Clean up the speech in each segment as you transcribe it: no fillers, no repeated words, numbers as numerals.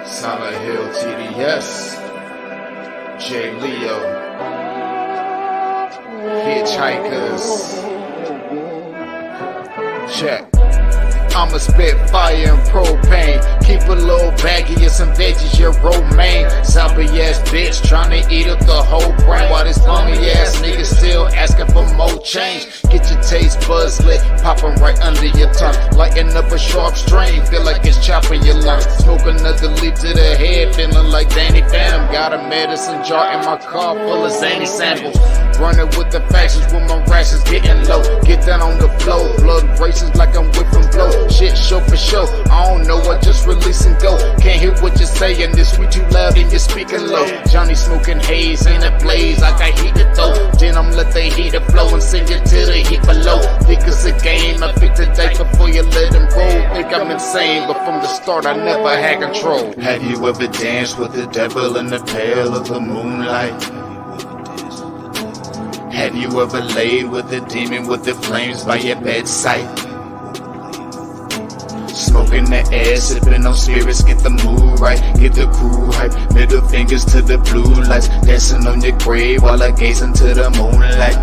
Solid Hill TDS, J. Leo, Hitchhikers, check. I'ma spit fire and propane. Keep a little baggie of some veggies, your romaine. Zombie ass bitch tryna eat up the whole brain. While this bummy ass nigga still asking for more change. Get your taste buds lit, popping right under your tongue. Lighting up a sharp strain, feel like it's chopping your lungs. Smoke another leaf to the head, feeling like Danny Phantom. Got a medicine jar in my car full of zany samples. Running with the factions with my rations getting low. Get down on the floor, blood races like I'm whipping blow. Shit show for show, I don't know, I just release and go. Can't hear what you're saying, this sweet too loud and you're speaking low. Johnny smoking haze in a blaze, I got heat to throw. Then I'm let the heater flow and send it to the heat below. Think it's a game, I pick the day before you let him roll. Think I'm insane, but from the start I never had control. Have you ever danced with the devil in the pale of the moonlight? Have you ever laid with a demon with the flames by your bedside? Smoking the air, sipping on spirits, get the mood right, get the crew hype. Middle fingers to the blue lights, dancing on your grave while I gaze into the moonlight.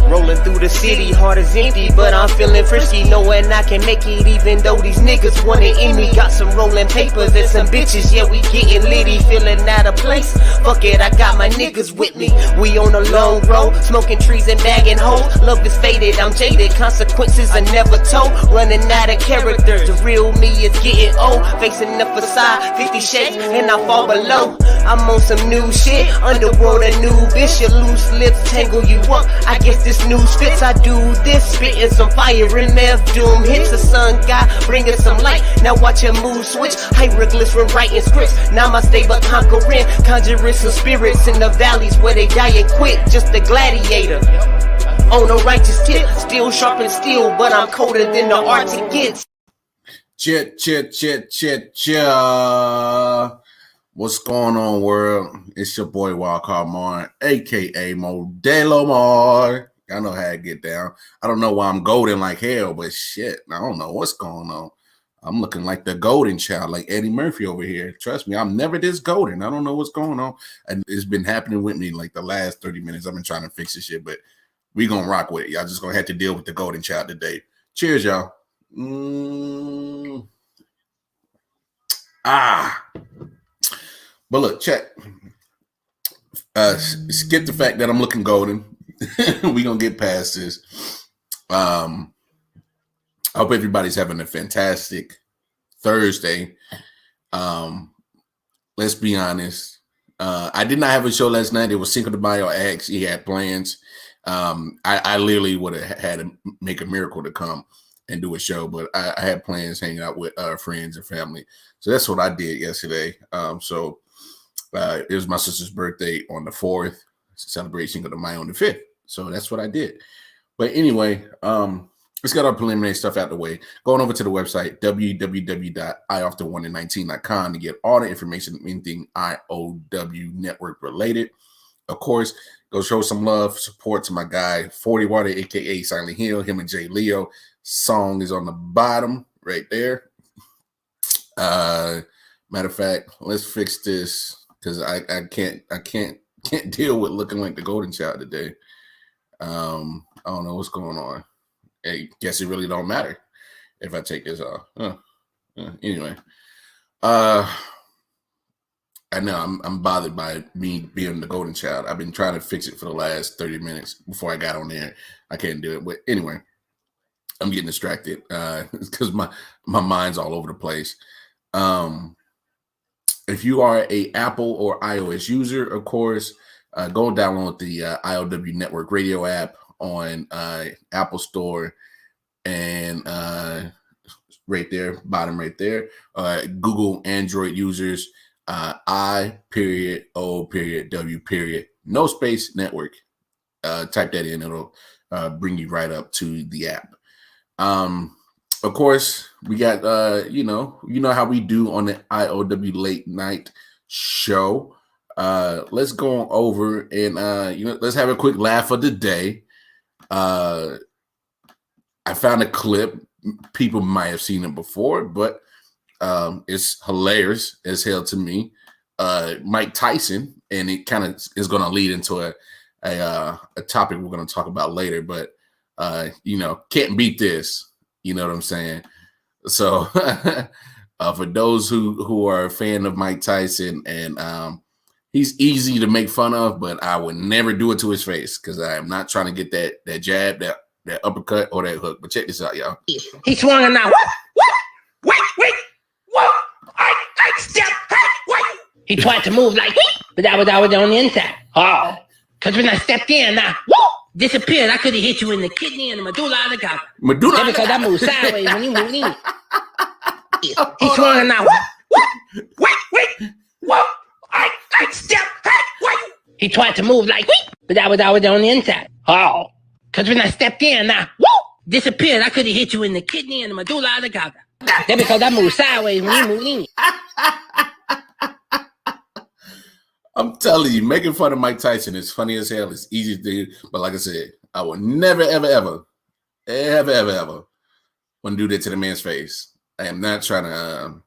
Rolling through the city, heart is empty, but I'm feeling frisky, knowing I can make it even though these niggas want it in me. Got some rolling papers and some bitches, yeah, we getting litty, feeling out of place. Fuck it, I got my niggas with me. We on a long road, smoking trees and bagging hoes. Love is faded, I'm jaded, consequences are never told. Running out of character, the real me is getting old. Facing the facade, 50 shades, and I fall below. I'm on some new shit, underworld a new bitch. Your loose lips tangle you up, I guess this news fits. I do this, spitting some fire in meth doom hits. The sun god bringing some light, now watch your mood switch. Hieroglyphs when writing scripts, namaste but conquering. Conjuring some spirits in the valleys where they die and quit. Just a gladiator on a righteous tip, still sharp and steel, but I'm colder than the Arctic gets. Chit. What's going on, world? It's your boy Wildcard Mar, aka Modelo Mar. I know how to get down. I don't know why I'm golden like hell, but shit, I don't know what's going on. I'm looking like the golden child, like Eddie Murphy over here. Trust me, I'm never this golden. I don't know what's going on. And it's been happening with me like the last 30 minutes. I've been trying to fix this shit, but we gonna rock with it. Y'all just gonna have to deal with the golden child today. Cheers, y'all. But look, check. Skip the fact that I'm looking golden. We gonna get past this. I hope everybody's having a fantastic Thursday. Let's be honest. I did not have a show last night. It was Cinco de Mayo. I actually had plans. I literally would have had to make a miracle to come and do a show, but I had plans hanging out with friends and family. So that's what I did yesterday. It was my sister's birthday on the 4th, celebrate Cinco de Mayo on the 5th. So that's what I did. But anyway, let's get our preliminary stuff out the way. Going over to the website, www.I.O.W.119.com to get all the information, anything I.O.W. network related. Of course, go show some love, support to my guy, 40 Water, a.k.a. Silent Hill, him and J. Leo. Song is on the bottom right there. Matter of fact, let's fix this because I can't deal with looking like the golden child today. I don't know what's going on. I guess it really don't matter if I take this off. Anyway, I know I'm bothered by me being the golden child. I've been trying to fix it for the last 30 minutes before I got on there. I can't do it. But anyway, I'm getting distracted because my mind's all over the place. If you are a Apple or iOS user, of course, go download the I.O.W. Network Radio app on Apple Store and right there, bottom right there. Google Android users, I.O.W. No space network. Type that in, it'll bring you right up to the app. Of course, we got you know how we do on the I.O.W. late night show. Let's go over and let's have a quick laugh of the day. I found a clip people might have seen him before, but it's hilarious as hell to me. Mike Tyson, and it kind of is going to lead into a topic we're going to talk about later, but can't beat this. You know what I'm saying? So for those who are a fan of Mike Tyson, and he's easy to make fun of, but I would never do it to his face because I am not trying to get that jab, that uppercut, or that hook. But check this out, y'all. He swung and now. Wait. Whoa. I step. Wait. He tried to move like, but I was on the inside. Oh. Because when I stepped in, now, disappeared. I could have hit you in the kidney and the medulla oblongata. Because I moved sideways when you moved in. He swung and now. Wait. Whoa. I step. Wait. He tried to move like, but I was on the inside. Oh. Because when I stepped in, now, disappeared. I could have hit you in the kidney and the medulla oblongata. That's because I moved sideways when you moved in. I'm telling you, making fun of Mike Tyson is funny as hell. It's easy to do, but like I said, I will never, ever want to do that to the man's face. I am not trying to,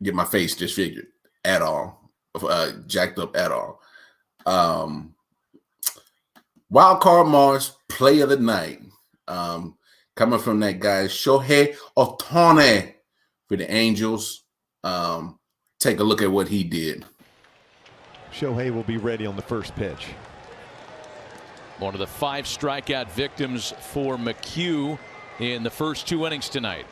get my face disfigured at all, jacked up at all. Wild Card Mars play of the night, coming from that guy Shohei Ohtani for the Angels. Take a look at what he did. Shohei will be ready on the first pitch. One of the 5 strikeout victims for McHugh in the first 2 innings tonight.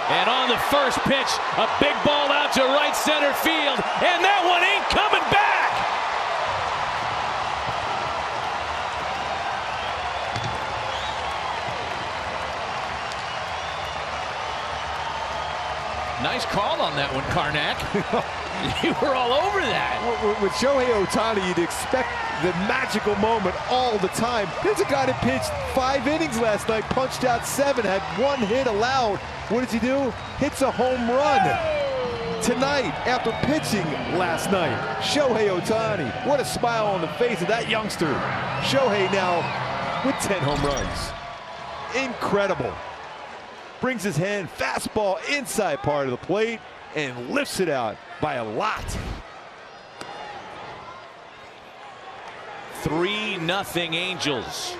And on the first pitch, a big ball out to right center field, and that one ain't coming back. Nice call on that one, Karnak. You were all over that. With Shohei Ohtani, you'd expect the magical moment all the time. Here's a guy that pitched 5 innings last night, punched out 7, had 1 hit allowed. What does he do? Hits a home run tonight after pitching last night. Shohei Ohtani, what a smile on the face of that youngster. Shohei now with 10 home runs. Incredible. Brings his hand, fastball inside part of the plate, and lifts it out by a lot. 3-0 Angels.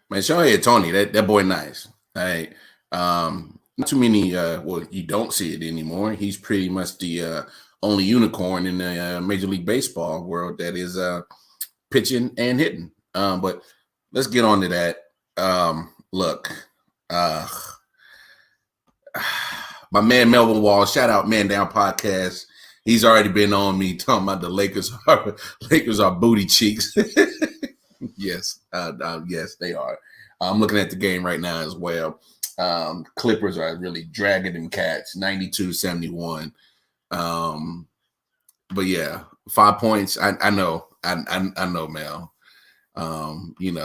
Man, Shohei Ohtani, that boy nice. Hey, not too many. You don't see it anymore. He's pretty much the only unicorn in the Major League Baseball world that is pitching and hitting. But let's get on to that. Look, my man Melvin Wall, shout out Man Down Podcast. He's already been on me talking about the Lakers are booty cheeks. Yes, yes, they are. I'm looking at the game right now as well. Clippers are really dragging them cats, 92-71. But yeah, 5 points. I know, Mel. Yeah,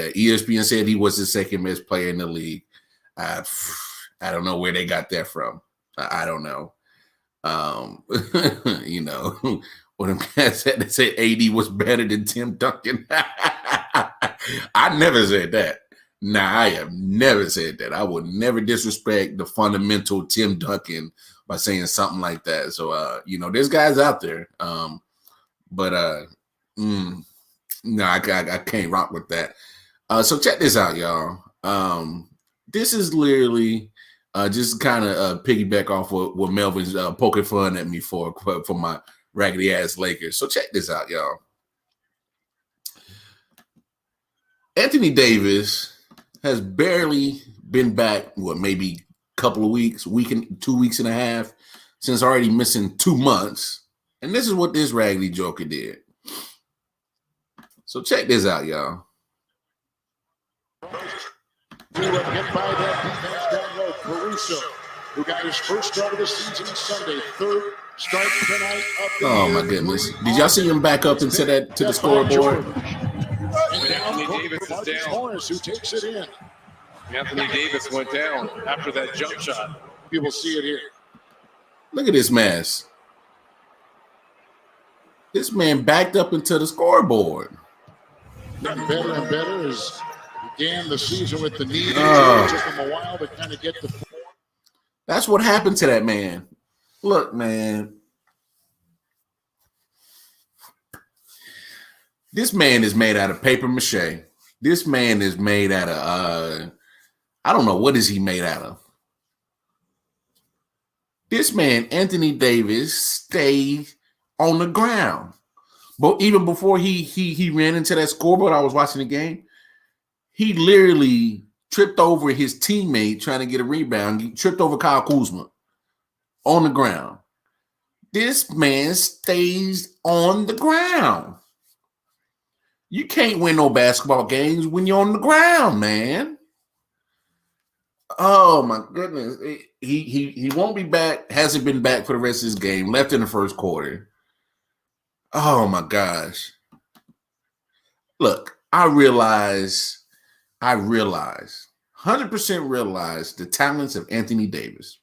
ESPN said he was the second best player in the league. I don't know where they got that from. I don't know. When them cats said, they said AD was better than Tim Duncan. I never said that. Nah, I have never said that. I would never disrespect the fundamental Tim Duncan by saying something like that. So, there's guys out there. No, I can't rock with that. So check this out, y'all. This is literally just kind of piggyback off what Melvin's poking fun at me for my raggedy ass Lakers. So check this out, y'all. Anthony Davis has barely been back, maybe a couple of weeks, 2 weeks and a half, since already missing 2 months. And this is what this raggedy joker did. So check this out, y'all. Hit by that defense down low. Caruso, who got his first start of the season Sunday, 3rd start tonight of the Oh my goodness. Did y'all see him back up into the scoreboard? Anthony Davis is down. Morris, who takes it in. Anthony Davis went down after that jump shot. You will see it here. Look at this mess. This man backed up into the scoreboard. Getting better and better as began the season with the knee. It took him a while to kind of get the form. That's what happened to that man. Look, man. This man is made out of paper mache. This man is made out of, I don't know, what is he made out of? This man, Anthony Davis, stayed on the ground. But even before he ran into that scoreboard, I was watching the game, he literally tripped over his teammate trying to get a rebound. He tripped over Kyle Kuzma on the ground. This man stays on the ground. You can't win no basketball games when you're on the ground, man. Oh my goodness. He won't be back, hasn't been back for the rest of his game, left in the first quarter. Oh my gosh. Look, I realize, 100% realize the talents of Anthony Davis.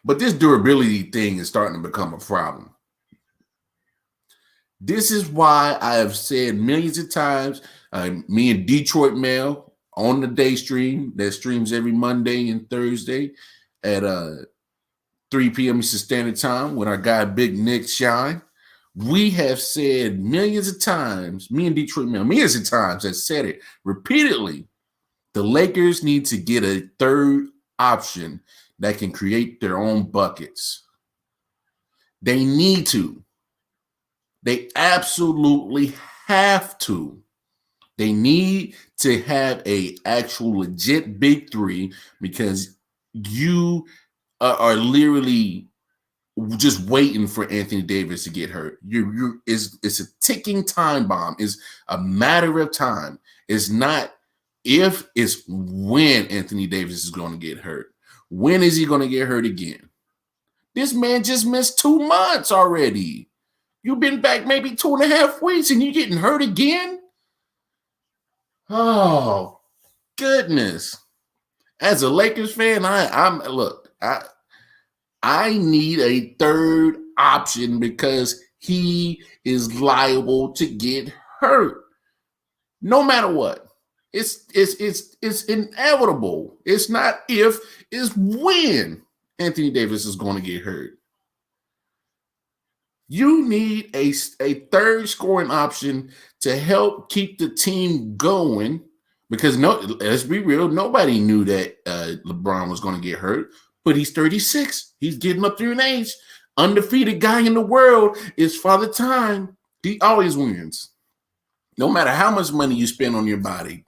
But this durability thing is starting to become a problem. This is why I have said millions of times, me and Detroit Mail on the day stream that streams every Monday and Thursday at 3 p.m. Eastern Standard Time with our guy Big Nick Shine. We have said millions of times, me and Detroit Mail, millions of times have said it repeatedly. The Lakers need to get a third option that can create their own buckets. They need to. They absolutely have to. They need to have a actual legit big three because you are literally just waiting for Anthony Davis to get hurt. It's a ticking time bomb. It's a matter of time. It's not if, it's when Anthony Davis is going to get hurt. When is he going to get hurt again? This man just missed 2 months already. You've been back maybe 2.5 weeks and you're getting hurt again? Oh, goodness. As a Lakers fan, I need a third option because he is liable to get hurt. No matter what. It's inevitable. It's not if, it's when Anthony Davis is going to get hurt. You need a third scoring option to help keep the team going because let's be real, nobody knew that LeBron was going to get hurt, but he's 36. He's getting up there in age. Undefeated guy in the world is Father Time. He always wins. No matter how much money you spend on your body,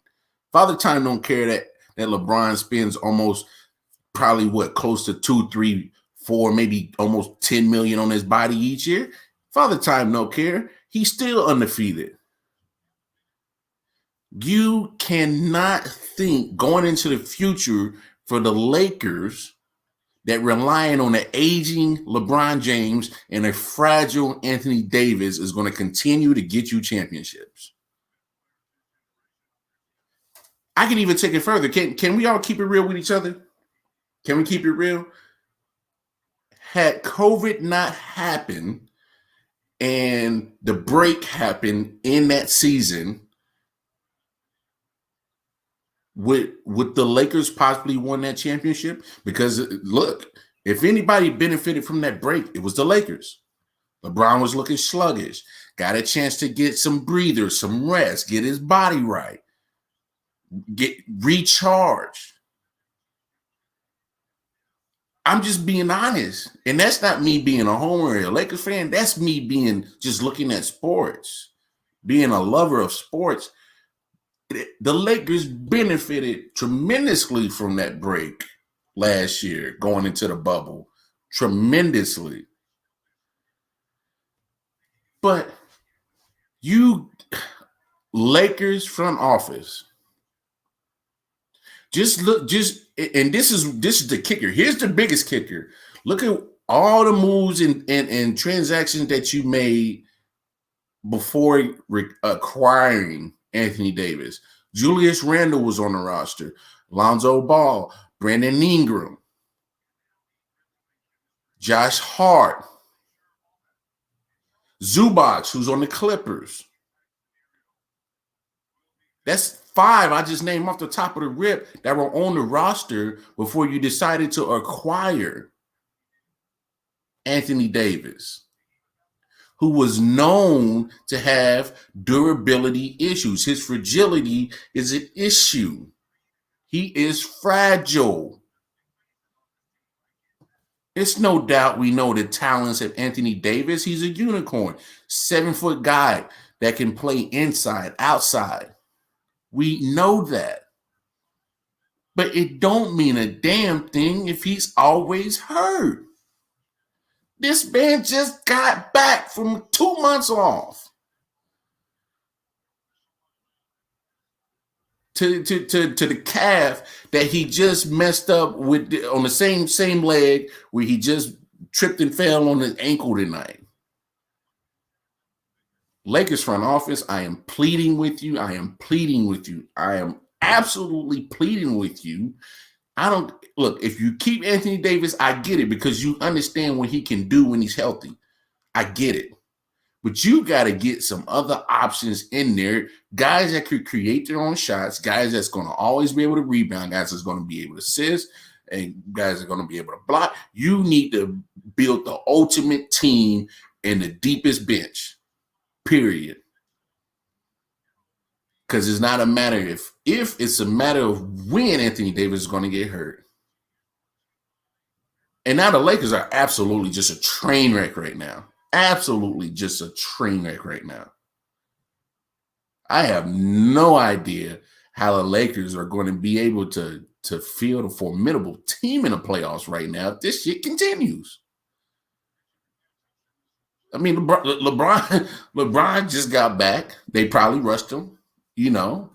Father Time don't care that LeBron spends almost probably close to 2, 3, 4, maybe almost 10 million on his body each year. Father Time don't care. He's still undefeated. You cannot think going into the future for the Lakers that relying on an aging LeBron James and a fragile Anthony Davis is going to continue to get you championships. I can even take it further. Can we all keep it real with each other? Can we keep it real? Had COVID not happened and the break happened in that season, would the Lakers possibly won that championship? Because look, if anybody benefited from that break, it was the Lakers. LeBron was looking sluggish, got a chance to get some breathers, some rest, get his body right, get recharged. I'm just being honest. And that's not me being a homer or a Lakers fan. That's me being just looking at sports, being a lover of sports. The Lakers benefited tremendously from that break last year, going into the bubble. Tremendously. But you, Lakers front office, and this is the kicker. Here's the biggest kicker. Look at all the moves and transactions that you made before acquiring Anthony Davis. Julius Randle was on the roster. Lonzo Ball, Brandon Ingram, Josh Hart, Zubac, who's on the Clippers. That's 5 I just named off the top of the rip that were on the roster before you decided to acquire Anthony Davis, who was known to have durability issues. His fragility is an issue. He is fragile. It's no doubt we know the talents of Anthony Davis. He's a unicorn, 7-foot guy that can play inside, outside. We know that. But it don't mean a damn thing if he's always hurt. This man just got back from 2 months off to the calf that he just messed up with on the same leg where he just tripped and fell on his ankle tonight. Lakers front office, I am pleading with you. I am pleading with you. I am absolutely pleading with you. Look, if you keep Anthony Davis, I get it because you understand what he can do when he's healthy. I get it. But you got to get some other options in there. Guys that could create their own shots, guys that's going to always be able to rebound, guys that's going to be able to assist, and guys that are going to be able to block. You need to build the ultimate team and the deepest bench, period. Because it's not a matter if it's a matter of when Anthony Davis is going to get hurt. And now the Lakers are absolutely just a train wreck right now. Absolutely just a train wreck right now. I have no idea how the Lakers are going to be able to field a formidable team in the playoffs right now if this shit continues. I mean, LeBron just got back. They probably rushed him, you know.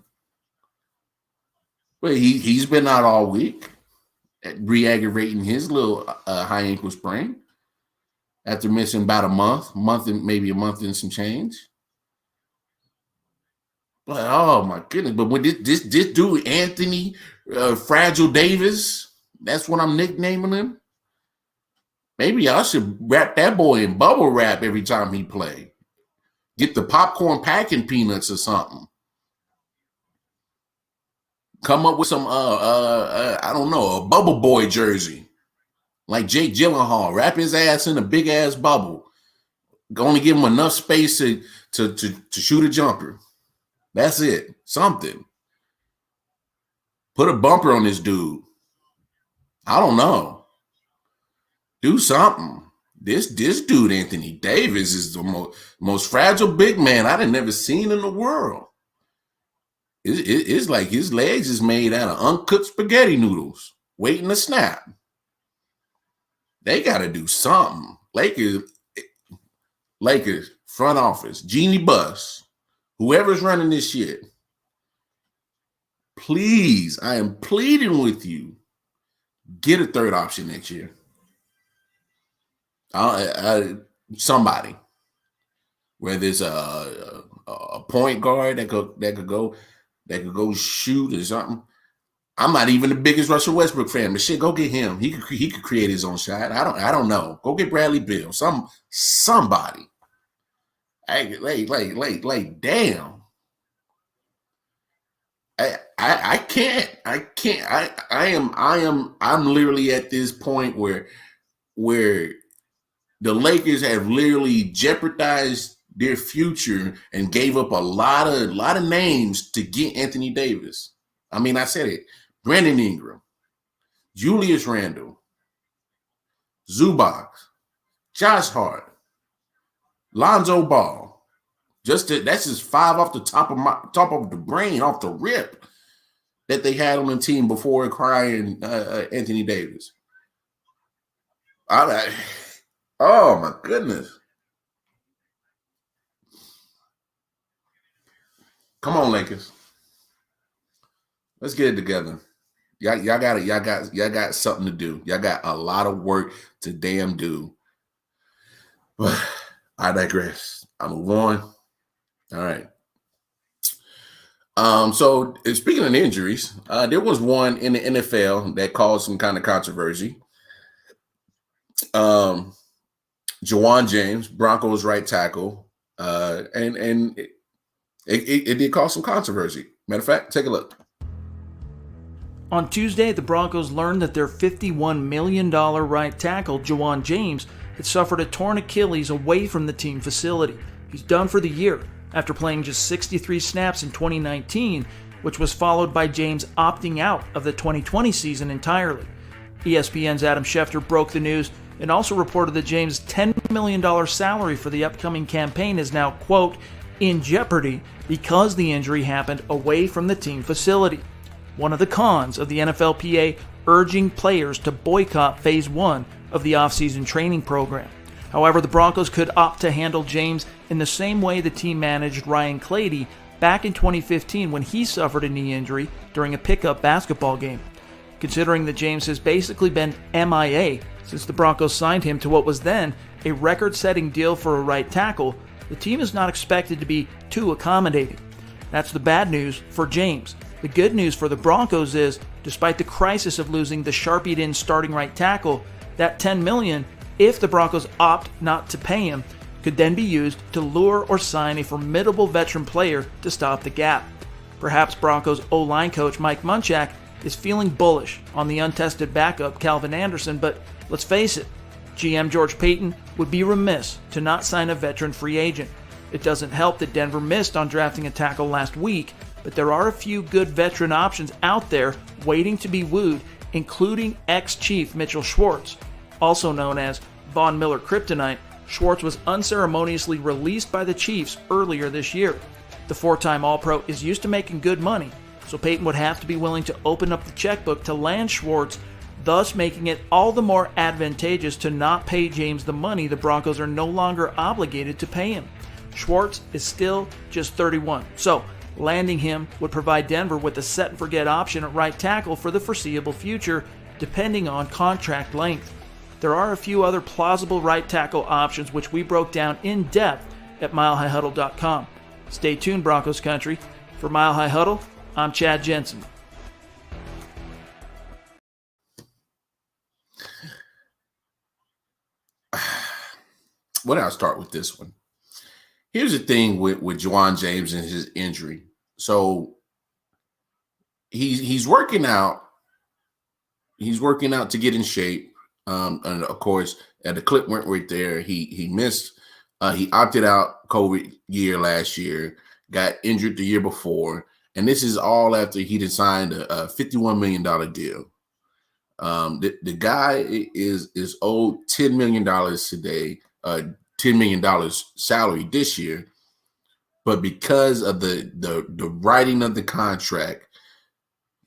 But he's been out all week, re-aggravating his little high ankle sprain after missing about a month and some change. But oh my goodness! But when this dude Anthony Fragile Davis, that's what I'm nicknaming him. Maybe I should wrap that boy in bubble wrap every time he play. Get the popcorn packing peanuts or something. Come up with some I don't know, a bubble boy jersey. Like Jake Gyllenhaal, wrap his ass in a big ass bubble. Only give him enough space to shoot a jumper. That's it. Something. Put a bumper on this dude. I don't know. Do something. This dude, Anthony Davis, is the most fragile big man I've never seen in the world. It's like his legs is made out of uncooked spaghetti noodles, waiting to snap. They got to do something. Lakers, front office, Genie Bus, whoever's running this shit, please, I am pleading with you, get a third option next year. Somebody, whether it's a point guard that could go shoot or something. I'm not even the biggest Russell Westbrook fan, but shit, go get him. He could create his own shot. I don't know. Go get Bradley Beal. Somebody. Like damn. I can't. I'm literally at this point where the Lakers have literally jeopardized their future and gave up a lot of names to get Anthony Davis. I mean, I said it. Brandon Ingram, Julius Randle, Zubac, Josh Hart, Lonzo Ball. That's just 5 off the top of the brain, off the rip, that they had on the team before acquiring Anthony Davis. Oh my goodness. Come on, Lakers. Let's get it together. Y'all got something to do. Y'all got a lot of work to damn do. But I digress. I move on. All right. So speaking of injuries, there was one in the NFL that caused some kind of controversy. Juwan James, Broncos right tackle, and it did cause some controversy. Matter of fact, take a look. On Tuesday, the Broncos learned that their $51 million right tackle, Juwan James, had suffered a torn Achilles away from the team facility. He's done for the year after playing just 63 snaps in 2019, which was followed by James opting out of the 2020 season entirely. ESPN's Adam Schefter broke the news and also reported that James' $10 million salary for the upcoming campaign is now, quote, in jeopardy because the injury happened away from the team facility. One of the cons of the NFLPA urging players to boycott Phase 1 of the offseason training program. However, the Broncos could opt to handle James in the same way the team managed Ryan Clady back in 2015 when he suffered a knee injury during a pickup basketball game. Considering that James has basically been MIA since the Broncos signed him to what was then a record-setting deal for a right tackle, the team is not expected to be too accommodating. That's the bad news for James. The good news for the Broncos is, despite the crisis of losing the sharpied-in starting right tackle, that $10 million, if the Broncos opt not to pay him, could then be used to lure or sign a formidable veteran player to stop the gap. Perhaps Broncos O-line coach Mike Munchak is feeling bullish on the untested backup Calvin Anderson, but let's face it, GM George Paton would be remiss to not sign a veteran free agent. It doesn't help that Denver missed on drafting a tackle last week, but there are a few good veteran options out there waiting to be wooed, including ex-Chief Mitchell Schwartz. Also known as Von Miller Kryptonite, Schwartz was unceremoniously released by the Chiefs earlier this year. The four-time All-Pro is used to making good money, so Peyton would have to be willing to open up the checkbook to land Schwartz, thus making it all the more advantageous to not pay James the money the Broncos are no longer obligated to pay him. Schwartz is still just 31, so landing him would provide Denver with a set-and-forget option at right tackle for the foreseeable future, depending on contract length. There are a few other plausible right tackle options which we broke down in depth at milehighhuddle.com. Stay tuned, Broncos country. For Mile High Huddle, I'm Chad Jensen. Well, I'll start with this one. Here's the thing with Juwan James and his injury. So he's working out. He's working out to get in shape. And of course, the clip went right there. He missed. He opted out COVID year last year. Got injured the year before, and this is all after he had signed a $51 million deal. The guy is owed $10 million today. $10 million salary this year, but because of the writing of the contract,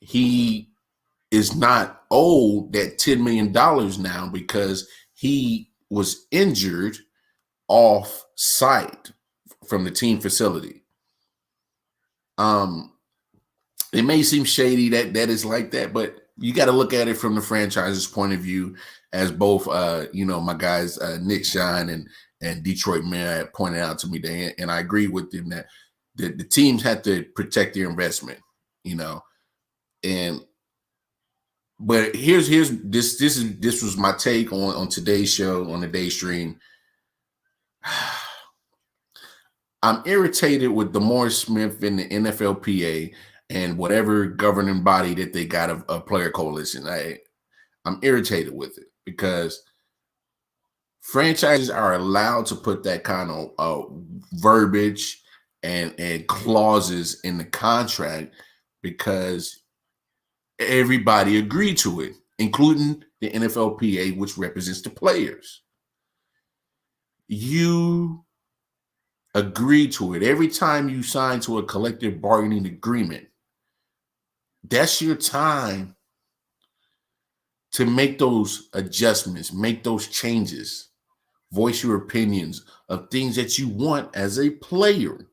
he is not owed that $10 million now because he was injured off site from the team facility. It may seem shady that is like that, but you got to look at it from the franchise's point of view, as both my guys Nick Shine and Detroit Mayor pointed out to me today, and I agree with them that the teams have to protect their investment, but here's this was my take on today's show, on the day stream. I'm irritated with DeMaurice Smith and the NFLPA and whatever governing body that they got a player coalition. I'm irritated with it because franchises are allowed to put that kind of verbiage and clauses in the contract because everybody agreed to it, including the NFLPA, which represents the players. You agree to it. Every time you sign to a collective bargaining agreement, that's your time to make those adjustments, make those changes, voice your opinions of things that you want as a player.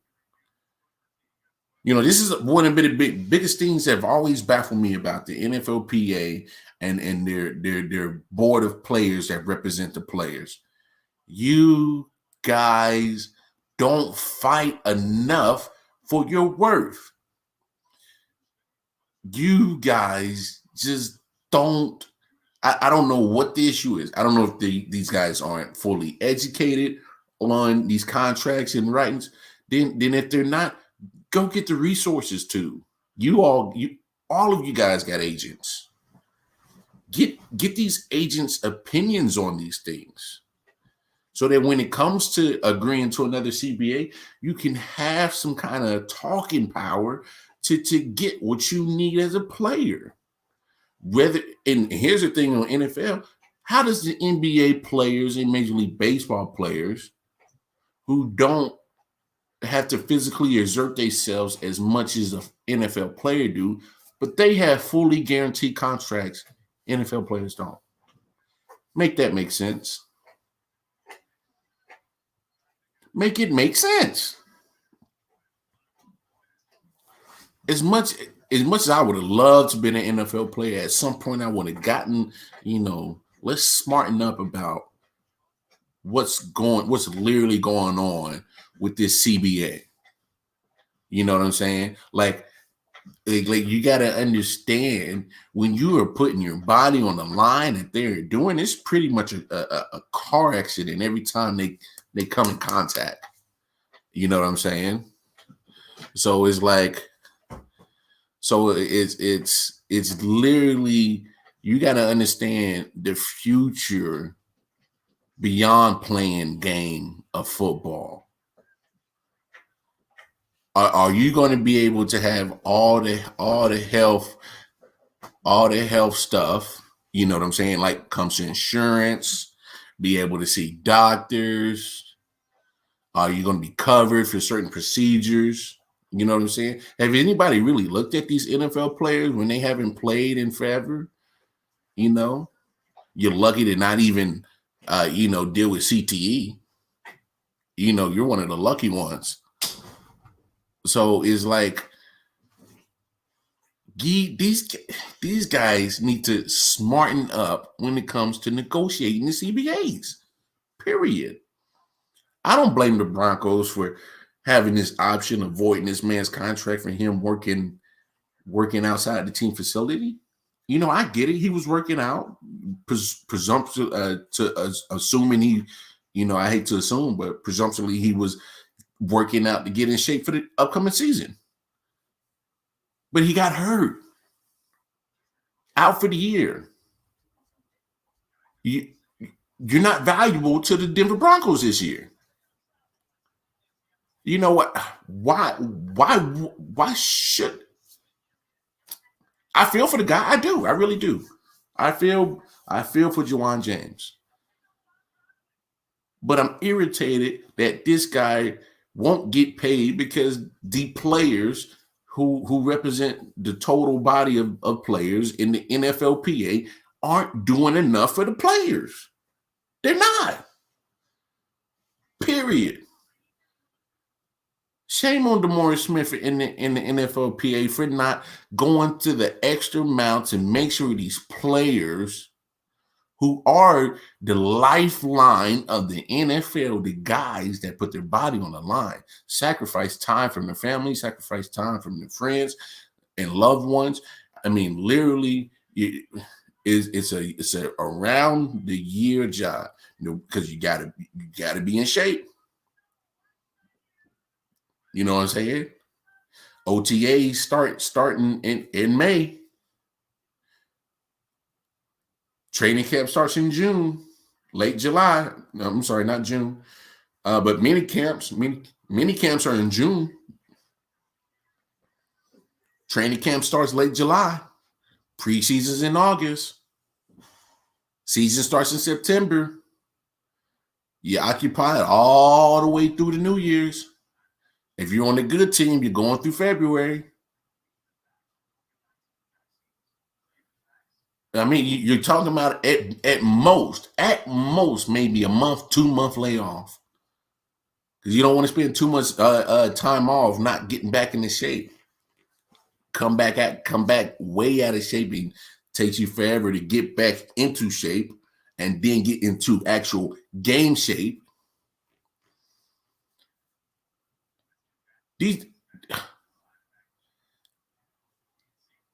This is one of the biggest things that have always baffled me about the NFLPA and their board of players that represent the players. You guys don't fight enough for your worth. You guys just don't. I don't know what the issue is. I don't know if these guys aren't fully educated on these contracts and writings. Then if they're not, go get the resources too. All of you guys got agents. Get these agents' opinions on these things, so that when it comes to agreeing to another CBA, you can have some kind of talking power to get what you need as a player. And here's the thing on NFL, how does the NBA players and Major League Baseball players who don't have to physically exert themselves as much as an NFL player do, but they have fully guaranteed contracts, NFL players don't? Make that make sense. Make it make sense. As much as I would have loved to be an NFL player, at some point I would have gotten, let's smarten up about what's literally going on with this CBA. You know what I'm saying? Like you got to understand, when you are putting your body on the line that they're doing, it's pretty much a car accident every time they come in contact. You know what I'm saying? So it's like, it's literally, you got to understand the future beyond playing game of football. Are you going to be able to have all the health stuff? You know what I'm saying? Like, comes to insurance, be able to see doctors. Are you going to be covered for certain procedures? You know what I'm saying? Have anybody really looked at these NFL players when they haven't played in forever? You're lucky to not even, deal with CTE. You're one of the lucky ones. So it's like, these guys need to smarten up when it comes to negotiating the CBAs, period. I don't blame the Broncos for having this option of voiding this man's contract for him working outside the team facility. I get it. He was working out, assuming he, I hate to assume, but presumptively he was working out to get in shape for the upcoming season. But he got hurt, out for the year. You're not valuable to the Denver Broncos this year. You know what? Why should I feel for the guy? I do. I really do. I feel for Juwan James. But I'm irritated that this guy won't get paid because the players who represent the total body of players in the NFLPA aren't doing enough for the players. They're not. Period. Shame on DeMaurice Smith in the NFLPA for not going to the extra mile to make sure these players, who are the lifeline of the NFL, the guys that put their body on the line, sacrifice time from their family, sacrifice time from their friends and loved ones. I mean, literally, it's a around the year job, because you gotta be in shape. You know what I'm saying? OTAs starting in May. Training camp starts in June, late July. No, I'm sorry, not June. But mini camps are in June. Training camp starts late July. Preseason's in August. Season starts in September. You occupy it all the way through the New Year's. If you're on a good team, you're going through February. I mean, you're talking about at most, maybe a month, 2 month layoff. Because you don't want to spend too much time off not getting back into shape. Come back way out of shape. It takes you forever to get back into shape and then get into actual game shape. These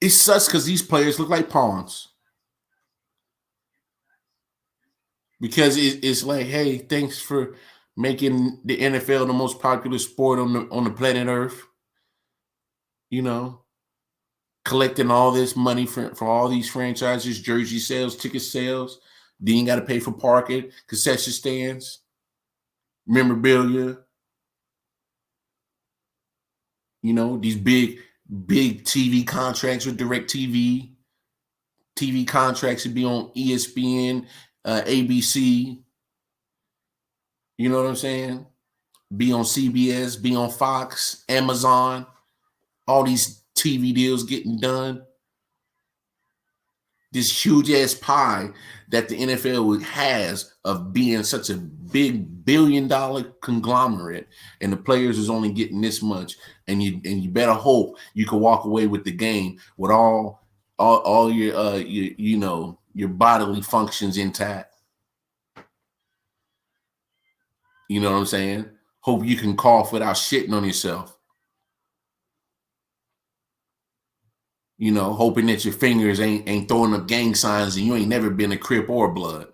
it sucks because these players look like pawns. Because it's like, hey, thanks for making the NFL the most popular sport on the planet Earth. You know, collecting all this money for all these franchises, jersey sales, ticket sales. Then you got to pay for parking, concession stands, memorabilia. You know, these big TV contracts with DirecTV. TV contracts would be on ESPN, ABC. You know what I'm saying? Be on CBS, be on Fox, Amazon. All these TV deals getting done. This huge ass pie that the NFL has of being such a big billion-dollar conglomerate, and the players is only getting this much, and you better hope you can walk away with the game with all your you know, your bodily functions intact. You know what I'm saying? Hope you can cough without shitting on yourself. You know, hoping that your fingers ain't throwing up gang signs and you ain't never been a Crip or Blood.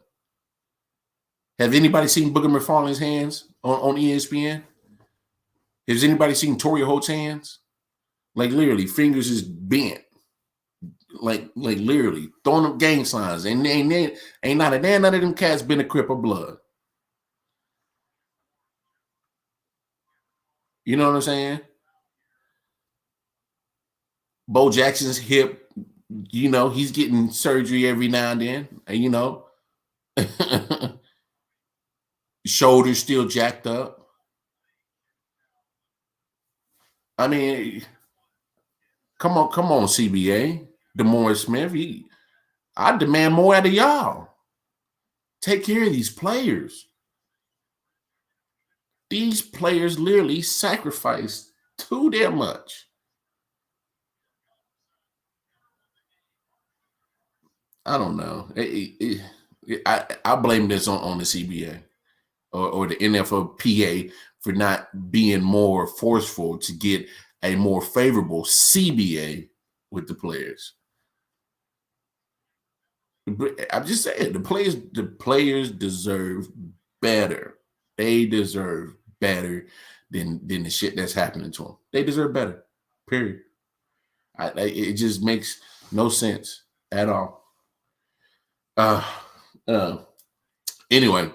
Have anybody seen Booger McFarland's hands on ESPN? Has anybody seen Torrey Holt's hands? Like literally, fingers is bent. Like literally throwing up gang signs. And ain't none of them cats been a Crip or Blood. You know what I'm saying? Bo Jackson's hip, you know, he's getting surgery every now and then, and you know, shoulders still jacked up. I mean, come on, CBA, DeMaurice Smith. I demand more out of y'all. Take care of these players. These players literally sacrifice too damn much. I don't know. I blame this on the CBA or the NFLPA for not being more forceful to get a more favorable CBA with the players. But I'm just saying the players deserve better. They deserve better than the shit that's happening to them. They deserve better. Period. It just makes no sense at all. Anyway,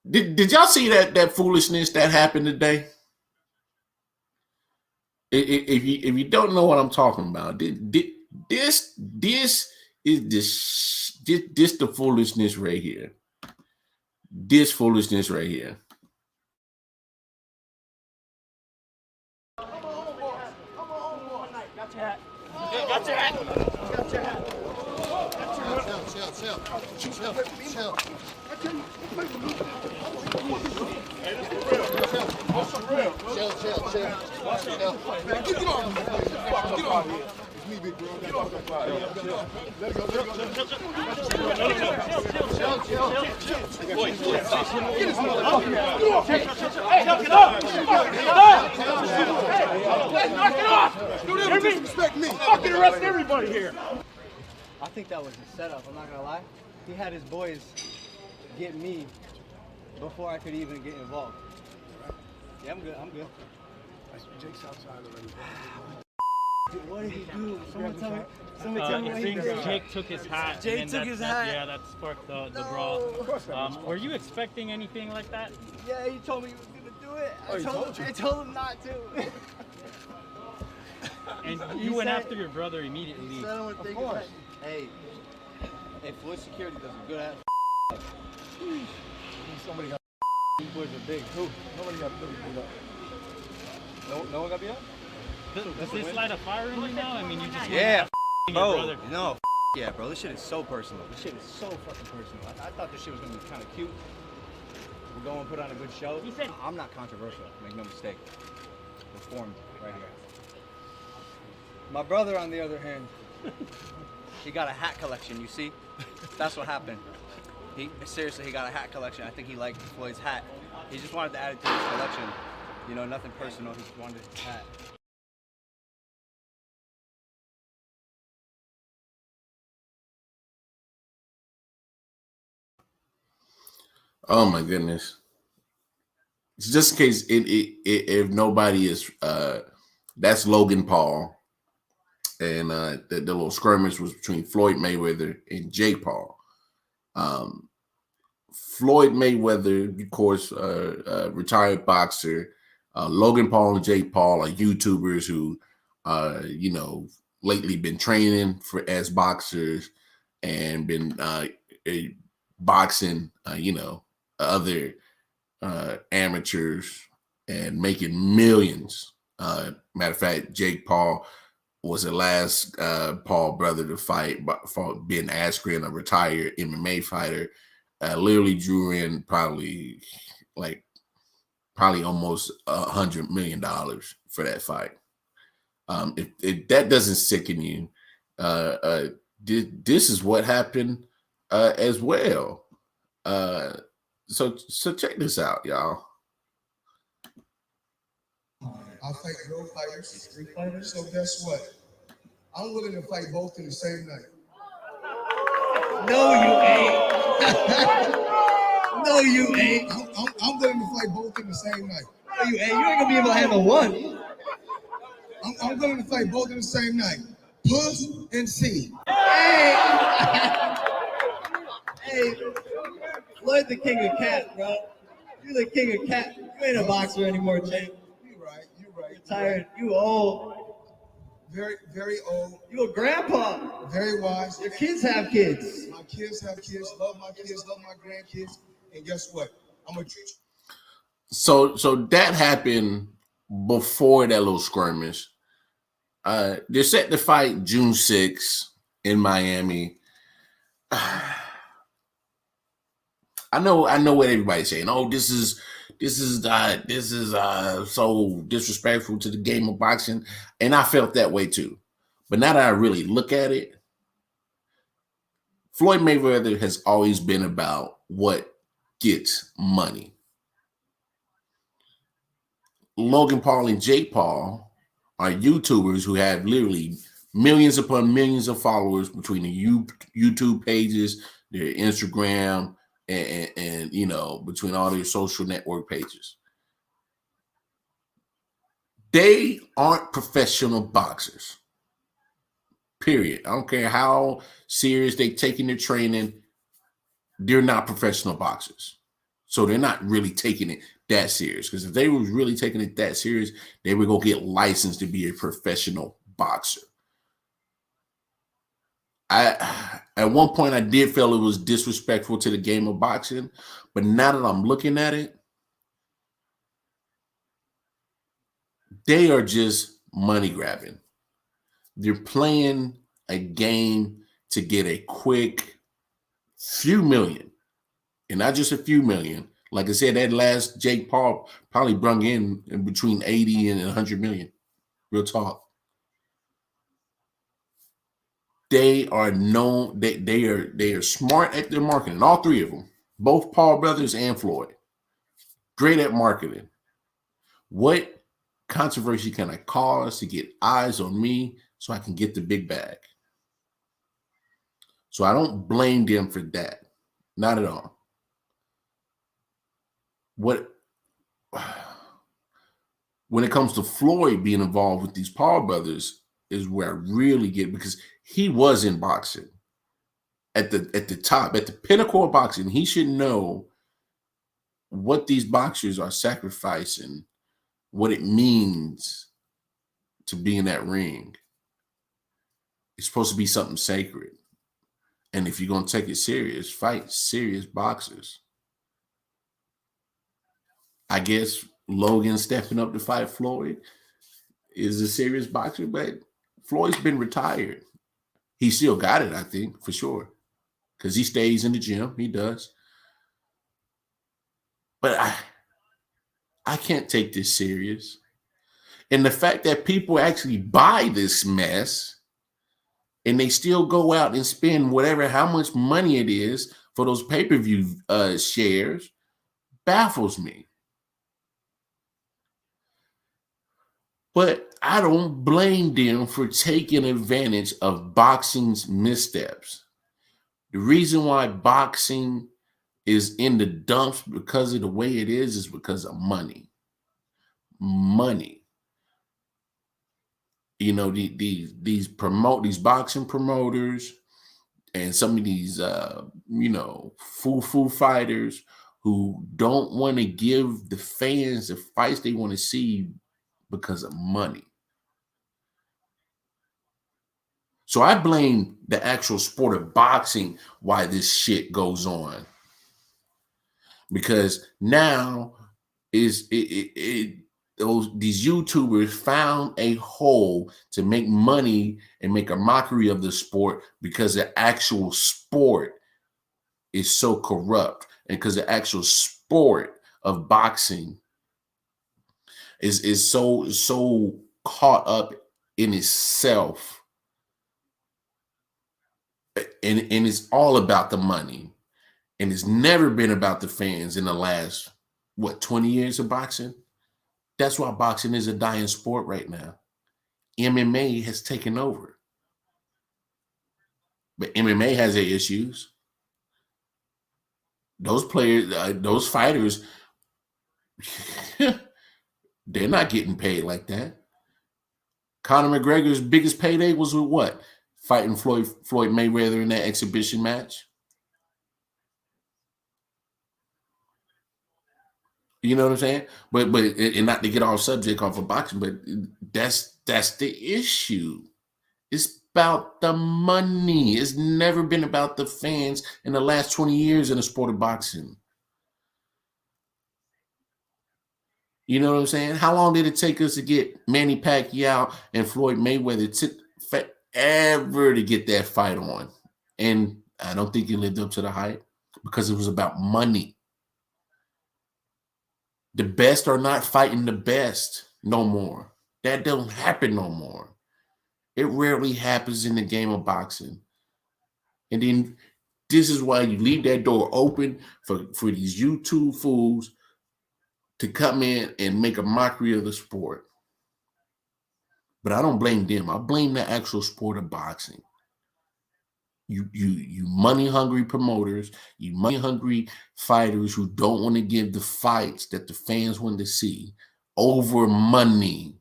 did y'all see that foolishness that happened today? If you don't know what I'm talking about, this is the foolishness right here. This foolishness right here. Got your hat. Got your hat. Got your hat. Chill. Get off. It's me, big bro. Get off. Let go. Get his mother. Hey, knock it off. Knock it off. Don't ever disrespect me. Fucking arrest everybody here. I think that was a setup, I'm not gonna lie. He had his boys get me before I could even get involved. Yeah, I'm good. Jake's outside already. Dude, what did he do? Someone tell me what he did. Jake took his hat. Jake took his hat. Yeah, that sparked the brawl. Were you expecting anything like that? Yeah, he told me he was gonna do it. I told him not to. And you went after your brother immediately. He said I want to take his hat. Hey, Floyd Security does a good ass. Somebody got These boys are big. Who? Nobody got beat up. No one got beat up? Does this light a fire in you now? I mean, you just yeah, bro. No, yeah, bro. This shit is so personal. This shit is so fucking personal. I thought this shit was gonna be kind of cute. We're going to put on a good show. He said, I'm not controversial. Make no mistake. We're formed right here. My brother, on the other hand, he got a hat collection. You see, that's what happened. He got a hat collection. I think he liked Floyd's hat. He just wanted to add it to his collection. You know, nothing personal. He just wanted his hat. Oh my goodness. Just in case if nobody is that's Logan Paul. And the little skirmish was between Floyd Mayweather and Jake Paul. Floyd Mayweather, of course, retired boxer. Logan Paul and Jake Paul are YouTubers who, lately been training as boxers and been boxing, other amateurs and making millions. Matter of fact, Jake Paul was the last Paul brother to fight, fought Ben Askren, a retired MMA fighter. Literally drew in probably almost $100 million for that fight. If that doesn't sicken you, this is what happened as well. So check this out, y'all. I fight real fighters, street fighters. So guess what? I'm willing to fight both in the same night. No, you ain't. No, you ain't. I'm willing to fight both in the same night. No, you ain't. You ain't gonna be able to handle one. I'm willing to fight both in the same night. Puss and C. Hey, hey, Floyd the king of cat, bro. You're the king of cat. You ain't a boxer anymore, champ. You're right. You're tired. You old. Very, very old. You a grandpa. Very wise. Your kids have kids. My kids have kids. Love my kids. Love my grandkids. And guess what? I'm gonna treat you. So that happened before that little skirmish. They're set to fight June 6th in Miami. I know what everybody's saying. Oh, this is so disrespectful to the game of boxing, and I felt that way too. But now that I really look at it, Floyd Mayweather has always been about what gets money. Logan Paul and Jake Paul are YouTubers who have literally millions upon millions of followers between the YouTube pages, their Instagram, and between all their social network pages. They aren't professional boxers. Period. I don't care how serious they taking their training. They're not professional boxers. So they're not really taking it that serious. Because if they was really taking it that serious, they would go get licensed to be a professional boxer. At one point I did feel it was disrespectful to the game of boxing, but now that I'm looking at it, they are just money grabbing. They're playing a game to get a quick few million, and not just a few million. Like I said, that last Jake Paul probably brung in between 80 and 100 million. Real talk. They are known, they are smart at their marketing, all three of them, both Paul brothers and Floyd. Great at marketing. What controversy can I cause to get eyes on me so I can get the big bag? So I don't blame them for that. Not at all. When it comes to Floyd being involved with these Paul brothers is where I really get, because he was in boxing at the top, at the pinnacle of boxing. He should know what these boxers are sacrificing, what it means to be in that ring. It's supposed to be something sacred. And if you're going to take it serious, fight serious boxers. I guess Logan stepping up to fight Floyd is a serious boxer, but Floyd's been retired. He still got it, I think, for sure, because he stays in the gym. He does. But I can't take this serious. And the fact that people actually buy this mess and they still go out and spend how much money it is for those pay-per-view shares baffles me. But I don't blame them for taking advantage of boxing's missteps. The reason why boxing is in the dumps because of the way it is because of money. Money. You know, these boxing promoters and some of these foo fighters who don't want to give the fans the fights they want to see because of money. So I blame the actual sport of boxing why this shit goes on. Because now these YouTubers found a hole to make money and make a mockery of the sport because the actual sport is so corrupt, and because the actual sport of boxing is so caught up in itself, and it's all about the money, and it's never been about the fans in the last 20 years of boxing. That's why boxing is a dying sport right now. MMA has taken over, but MMA has their issues. Those players, those fighters, they're not getting paid like that. Conor McGregor's biggest payday was with what? Fighting Floyd Mayweather in that exhibition match. You know what I'm saying? But and not to get off subject off of boxing, but that's the issue. It's about the money. It's never been about the fans in the last 20 years in the sport of boxing. You know what I'm saying? How long did it take us to get Manny Pacquiao and Floyd Mayweather? It took forever to get that fight on. And I don't think it lived up to the hype because it was about money. The best are not fighting the best no more. That don't happen no more. It rarely happens in the game of boxing. And then this is why you leave that door open for these YouTube fools to come in and make a mockery of the sport. But I don't blame them. I blame the actual sport of boxing. You money-hungry promoters, you money-hungry fighters who don't want to give the fights that the fans want to see over money.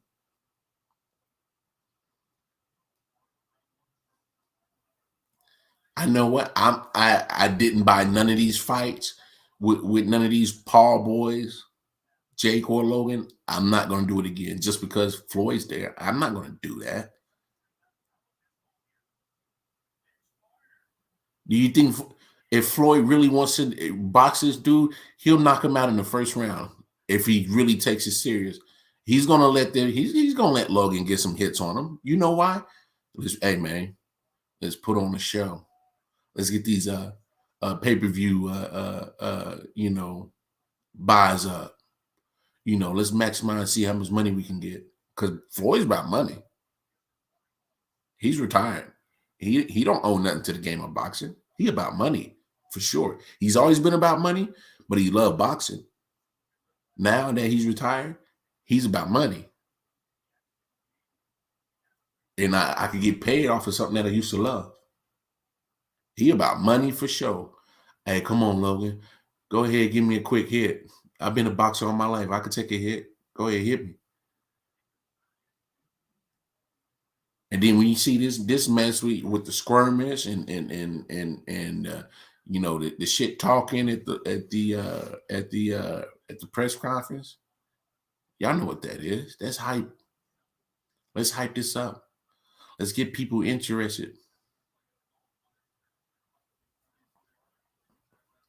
I know what? I didn't buy none of these fights with none of these Paul boys, Jake or Logan. I'm not going to do it again just because Floyd's there. I'm not going to do that. Do you think if Floyd really wants to box this dude, he'll knock him out in the first round if he really takes it serious? He's gonna let them. He's gonna let Logan get some hits on him. You know why? Hey man, let's put on a show. Let's get these pay-per-view buys up. Let's maximize, see how much money we can get. Because Floyd's about money. He's retired. He don't owe nothing to the game of boxing. He about money, for sure. He's always been about money, but he loved boxing. Now that he's retired, he's about money. And I could get paid off of something that I used to love. He about money for sure. Hey, come on, Logan. Go ahead, give me a quick hit. I've been a boxer all my life. I could take a hit. Go ahead, hit me. And then when you see this mess with the skirmish and the shit talking at the press conference, y'all know what that is. That's hype. Let's hype this up. Let's get people interested.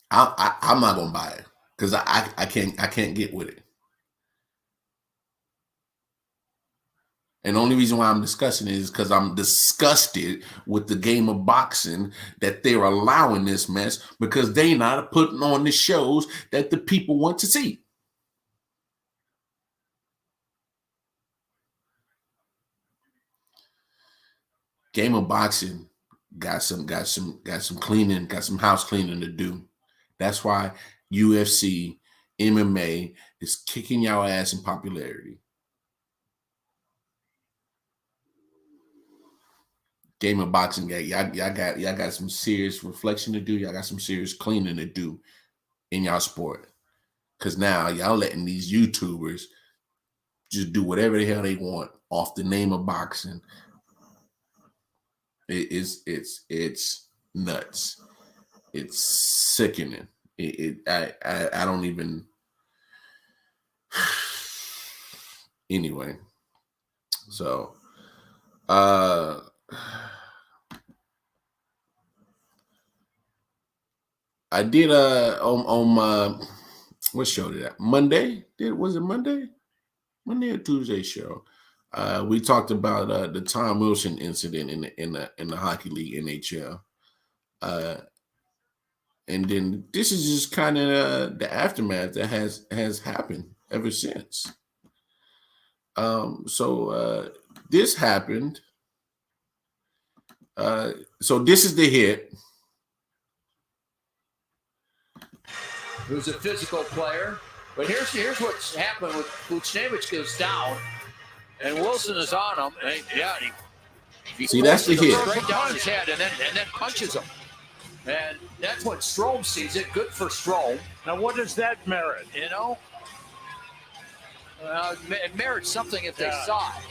I'm not gonna buy it because I can't get with it. And the only reason why I'm discussing it is because I'm disgusted with the game of boxing that they're allowing this mess because they not putting on the shows that the people want to see. Game of boxing got some cleaning, got some house cleaning to do. That's why UFC, MMA is kicking y'all ass in popularity. Game of boxing, y'all got some serious reflection to do. Y'all got some serious cleaning to do in y'all sport. Because now y'all letting these YouTubers just do whatever the hell they want off the name of boxing. It's nuts. It's sickening. I don't even. Anyway, so I did on what show did that? Monday? Was it Monday? Monday or Tuesday show? We talked about the Tom Wilson incident in the hockey league NHL, and then this is just kind of the aftermath that has happened ever since. So this happened. So this is the hit. Who's a physical player. But here's what's happened with Buchnevich goes down, and Wilson is on him. And he See, that's the hit. Straight down his head, and then punches him. And that's what Strome sees it. Good for Strome. Now, what does that merit? You know, it merits something if they saw it.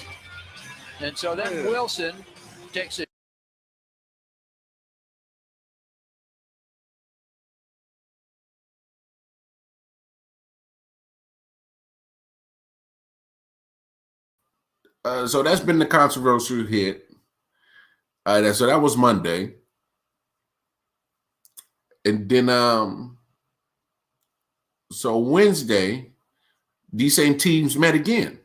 And so then Wilson takes it. So that's been the controversial hit. So that was Monday. And then so Wednesday, these same teams met again.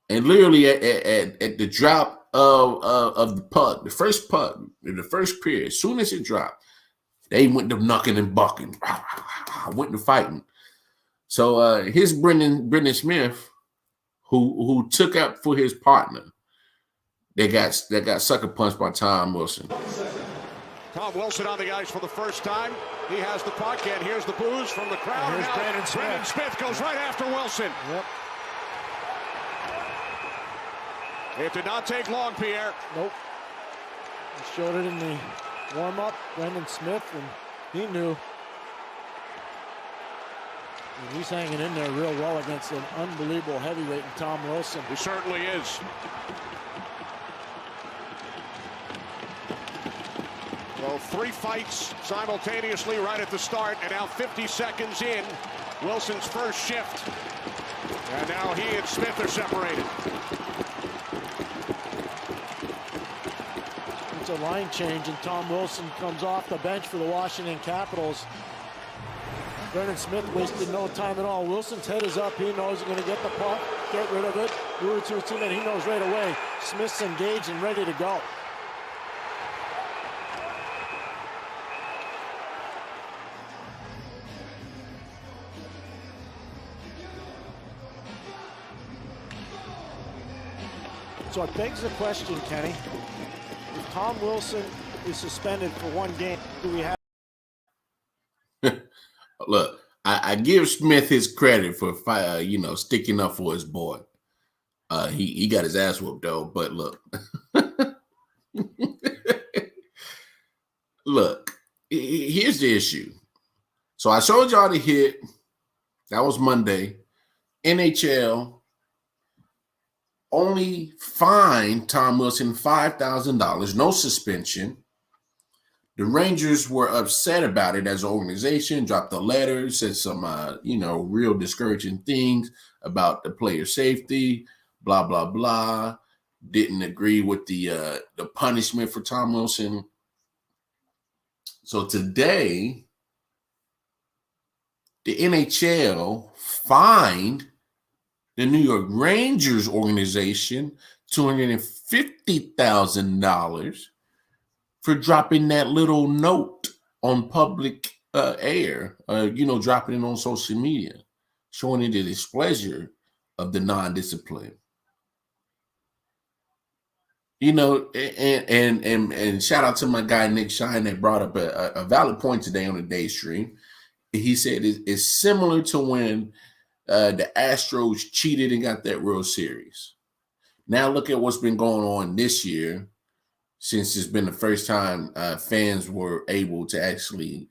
And literally at the drop of the puck, the first puck, in the first period, as soon as it dropped, they went to knucking and bucking, went to fighting. So here's Brendan Smith, who took up for his partner. They got sucker punched by Tom Wilson. Tom Wilson on the ice for the first time. He has the puck, and here's the boos from the crowd. Here's Brendan Smith. Brendan Smith goes right after Wilson. Yep. It did not take long, Pierre. Nope. He showed it in the warm-up, Brendan Smith, and he knew. And he's hanging in there real well against an unbelievable heavyweight in Tom Wilson. He certainly is. Well, 3 fights simultaneously right at the start, and now 50 seconds in, Wilson's first shift. And now he and Smith are separated. It's a line change, and Tom Wilson comes off the bench for the Washington Capitals. Brendan Smith wasted no time at all. Wilson's head is up. He knows he's going to get the puck, get rid of it, move it to his teammate. He knows right away Smith's engaged and ready to go. So it begs the question, Kenny, if Tom Wilson is suspended for 1 game, do we have? Look, I give Smith his credit for sticking up for his boy. He got his ass whooped though, but look. Look, here's the issue. So I showed y'all the hit. That was Monday. NHL only fined Tom Wilson $5,000, no suspension. The Rangers were upset about it as an organization, dropped a letter, said some, real discouraging things about the player safety, blah, blah, blah. Didn't agree with the punishment for Tom Wilson. So today, the NHL fined the New York Rangers organization $250,000 for dropping that little note on public air, dropping it on social media, showing the displeasure of the non-discipline. And shout out to my guy Nick Shine that brought up a valid point today on the day stream. He said it's similar to when the Astros cheated and got that World Series. Now look at what's been going on this year since it's been the first time fans were able to actually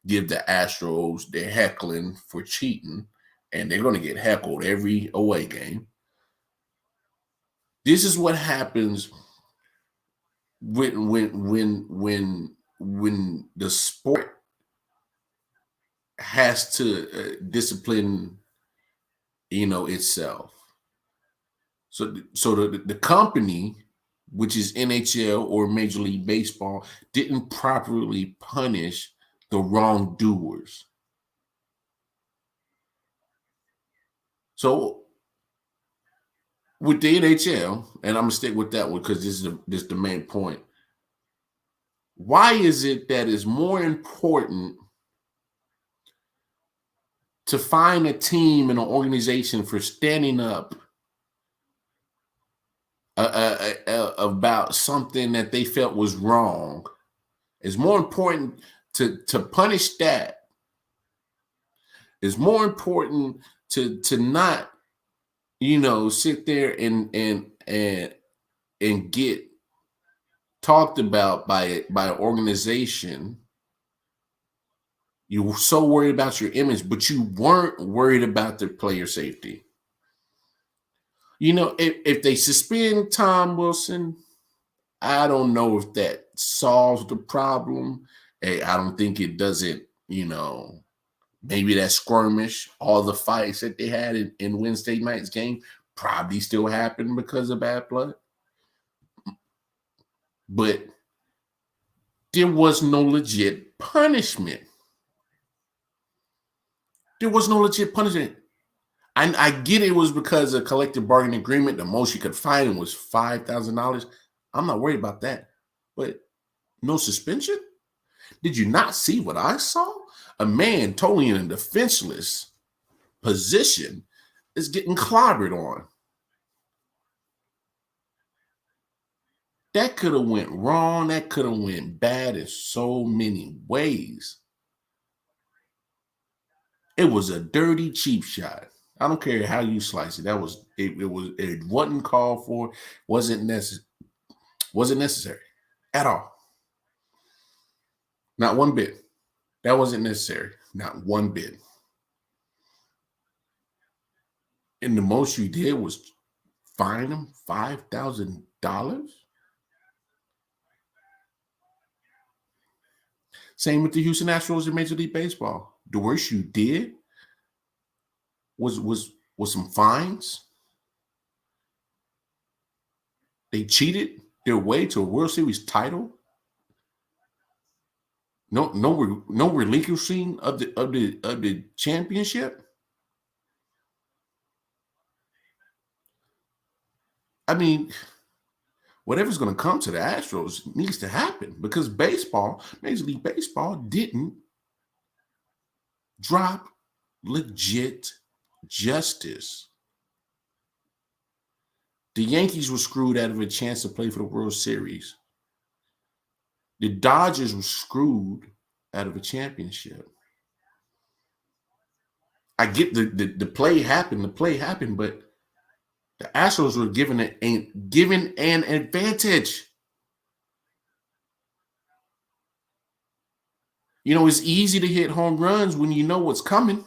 give the Astros their heckling for cheating, and they're going to get heckled every away game. This is what happens when the sport has to discipline, itself. So the company, which is NHL or Major League Baseball, didn't properly punish the wrongdoers. So with the NHL, and I'm gonna stick with that one because this is the main point. Why is it that it's more important to find a team and an organization for standing up about something that they felt was wrong? It's more important to punish that. It's more important to not, sit there and get talked about by an organization. You were so worried about your image, but you weren't worried about the player safety. If they suspend Tom Wilson, I don't know if that solves the problem. Hey, I don't think it doesn't, maybe that skirmish, all the fights that they had in Wednesday night's game probably still happened because of bad blood. But there was no legit punishment. There was no legit punishment. And I get it was because of collective bargaining agreement. The most you could fine him was $5,000. I'm not worried about that. But no suspension? Did you not see what I saw? A man totally in a defenseless position is getting clobbered on. That could have went wrong. That could have went bad in so many ways. It was a dirty, cheap shot. I don't care how you slice it. It wasn't called for, wasn't necessary at all. Not one bit. That wasn't necessary. Not one bit. And the most you did was fine him $5,000. Same with the Houston Astros in Major League Baseball. The worst you did was some fines. They cheated their way to a World Series title. No relinquishing of the championship. I mean, whatever's going to come to the Astros needs to happen because Major League Baseball, didn't drop legit justice. The Yankees were screwed out of a chance to play for the World Series. The Dodgers were screwed out of a championship. I get the play happened, but the Astros were given an advantage. It's easy to hit home runs when you know what's coming.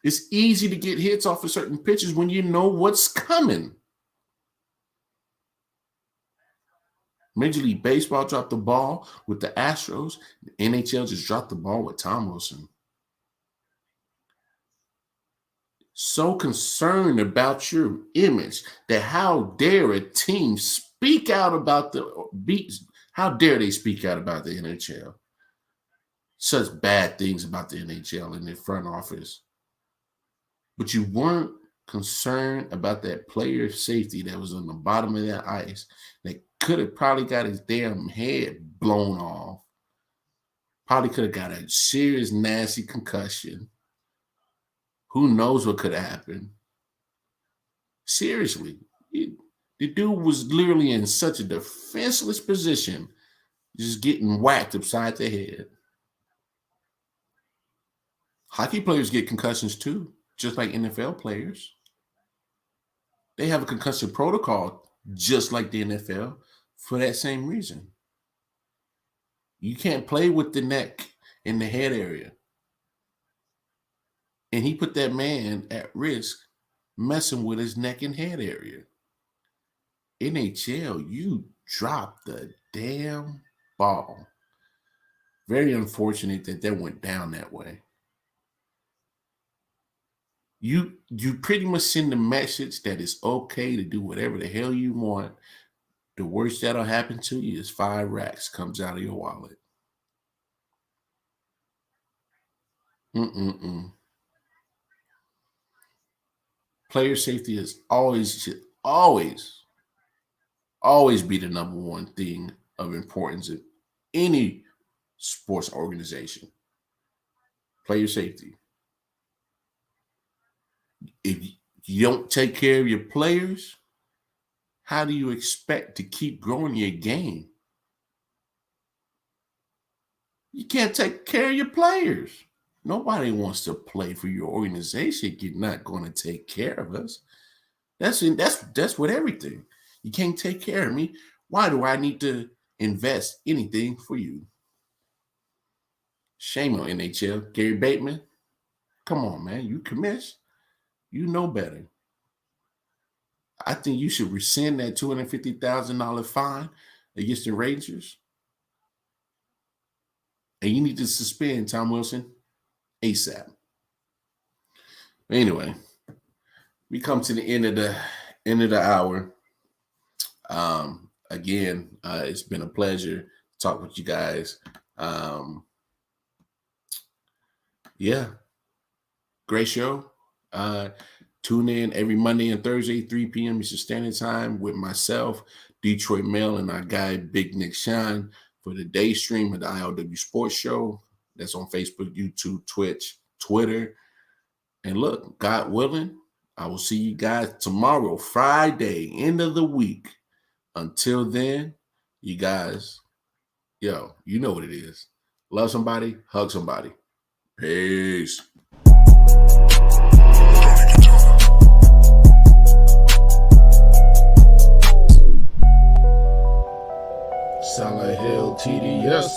It's easy to get hits off of certain pitches when you know what's coming. Major League Baseball dropped the ball with the Astros. The NHL just dropped the ball with Tom Wilson. So concerned about your image that how dare a team speak out about how dare they speak out about the NHL? Such bad things about the NHL in their front office. But you weren't concerned about that player safety that was on the bottom of that ice that could have probably got his damn head blown off. Probably could have got a serious, nasty concussion. Who knows what could happen? Seriously, the dude was literally in such a defenseless position, just getting whacked upside the head. Hockey players get concussions too, just like NFL players. They have a concussion protocol just like the NFL, for that same reason. You can't play with the neck in the head area. And he put that man at risk messing with his neck and head area. NHL, you dropped the damn ball. Very unfortunate that went down that way. You pretty much send a message that it's okay to do whatever the hell you want. The worst that'll happen to you is 5 racks comes out of your wallet. Player safety is should always be the number one thing of importance in any sports organization. Player safety. If you don't take care of your players, how do you expect to keep growing your game? You can't take care of your players. Nobody wants to play for your organization. You're not going to take care of us. That's with everything. You can't take care of me. Why do I need to invest anything for you? Shame on NHL. Gary Bateman, come on, man. You commish. You know better. I think you should rescind that $250,000 fine against the Rangers. And you need to suspend Tom Wilson ASAP. Anyway, we come to the end of the hour. Again, it's been a pleasure to talk with you guys. Yeah, great show. Tune in every Monday and Thursday, 3 p.m. Eastern Standard Time with myself, Detroit Mail, and our guy, Big Nick Shine, for the day stream of the I.O.W. Sports Show. That's on Facebook, YouTube, Twitch, Twitter. And look, God willing, I will see you guys tomorrow, Friday, end of the week. Until then, you guys, you know what it is. Love somebody, hug somebody. Peace. Solid Hill TDS.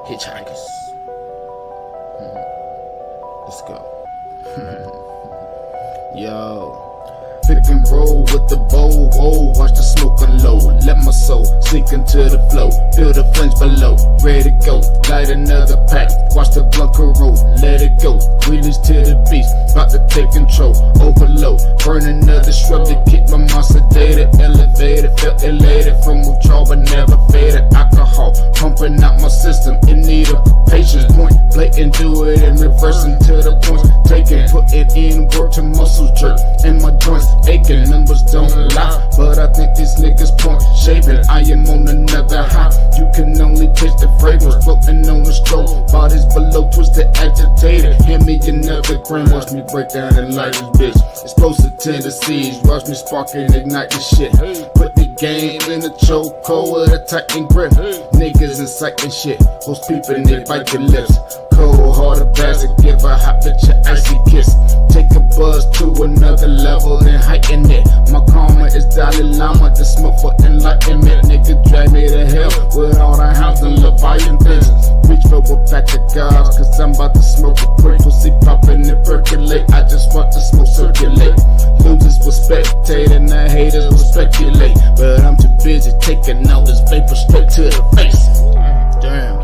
Hitchhikers. Let's go. Yo. Pick and roll with the bowl, whoa, watch the smoke unload. Let my soul sink into the flow, feel the flames below. Ready to go, light another pack, watch the blunt roll. Let it go, release to the beast, about to take control. Overload, burn another shrub to keep my mind sedated. Elevated, felt elated from withdrawal but never faded. Alcohol, pumping out my system in need of patience. Point, blatant, do it and reversing to the points taken. Put it in work to muscles jerk, and my joints aching, numbers don't lie, but I think these niggas point shaving. I am on another high. You can only taste the fragrance floating on the stroke. Bodies below, twisted, agitated. Hand me another gram, watch me break down and light this bitch. Explosive tendencies, watch me spark and ignite this shit. Put the game in a chokehold with a tightened grip. Niggas inciting shit, hoes peeping, they bite your lips. Cold hearted bastard, give a hot bitch an icy kiss. Take a buzz to another level and heighten it. My karma is Dalai Lama, the smoke for enlightenment. Nigga drag me to hell with all the hounds and Leviathan things. Reach for a pack of guards, cause I'm about to smoke a quick. Pussy popping and percolate, I just want the smoke circulate. Losers will spectate and the haters will speculate, but I'm too busy taking all this vapor straight to the face. Damn.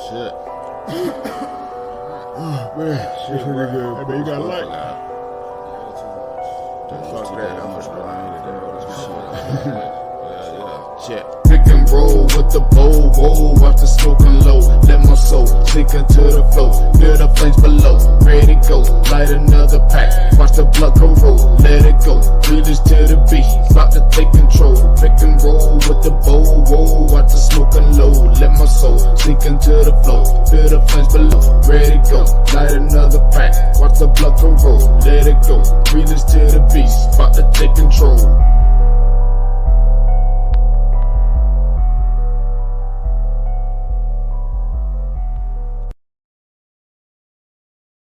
Shit. Man, shit pretty good. Hey, man, you got a light? Fuck that, how much check. Pick and roll with the bowl, whoa, watch the smoke unload. Let my soul sink into the flow, feel the flames below. Ready to go, light another pack, watch the blood go roll. Let it go, release to the beat, about to take control. Pick and roll with the bowl, whoa, watch the smoke unload. Let my soul sink into the flow, feel the flames below. Ready to go, light another pack, watch the blood go roll. Let it go, release to the beast, about to take control.